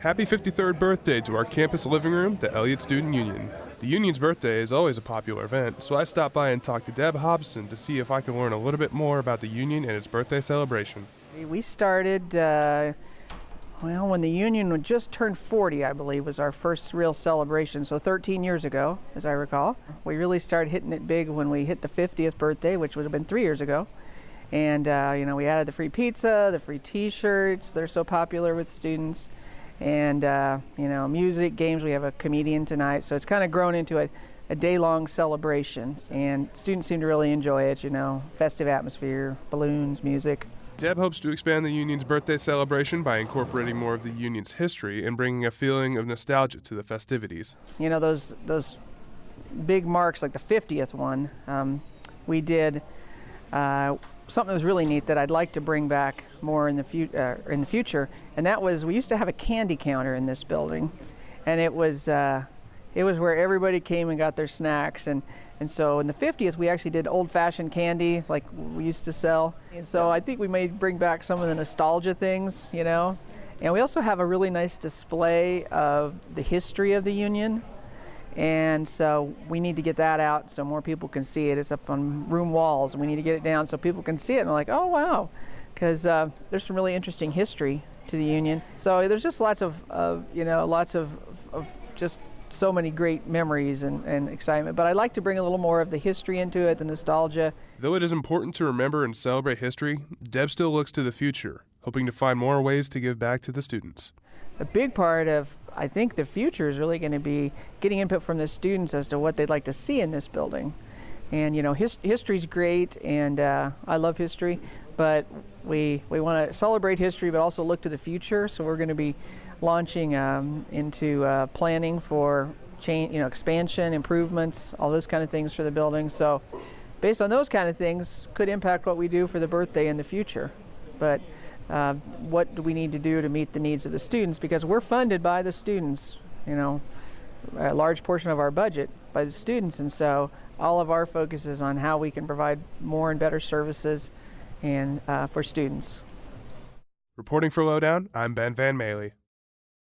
Happy 53rd birthday to our campus living room, the Elliott Student Union. The Union's birthday is always a popular event, so I stopped by and talked to Deb Hobson to see if I could learn a little bit more about the Union and its birthday celebration. We started, when the Union would just turn 40, I believe, was our first real celebration, so 13 years ago, as I recall. We really started hitting it big when we hit the 50th birthday, which would have been 3 years ago. And, we added the free pizza, the free t-shirts, they're so popular with students. And, music, games, we have a comedian tonight, so it's kind of grown into a day-long celebration. And students seem to really enjoy it, festive atmosphere, balloons, music. Deb hopes to expand the Union's birthday celebration by incorporating more of the Union's history and bringing a feeling of nostalgia to the festivities. Those big marks, like the 50th one, we did something that was really neat that I'd like to bring back more in the future, and that was we used to have a candy counter in this building, and it was where everybody came and got their snacks, and so in the 50th we actually did old-fashioned candy like we used to sell. And so I think we may bring back some of the nostalgia things, and we also have a really nice display of the history of the Union. And so we need to get that out so more people can see it. It's up on room walls, and we need to get it down so people can see it and they're like, oh wow, because there's some really interesting history to the Union. So there's just lots of just so many great memories and excitement. But I'd like to bring a little more of the history into it, the nostalgia. Though it is important to remember and celebrate history, Deb still looks to the future, hoping to find more ways to give back to the students. A big part of, I think, the future is really going to be getting input from the students as to what they'd like to see in this building. And history's great, and I love history, but we want to celebrate history but also look to the future. So we're going to be launching into planning for change, expansion, improvements, all those kind of things for the building. So based on those kind of things could impact what we do for the birthday in the future. But what do we need to do to meet the needs of the students, because we're funded by the students, a large portion of our budget by the students, and so all of our focus is on how we can provide more and better services and for students. Reporting for Lowdown, I'm Ben Van Maley.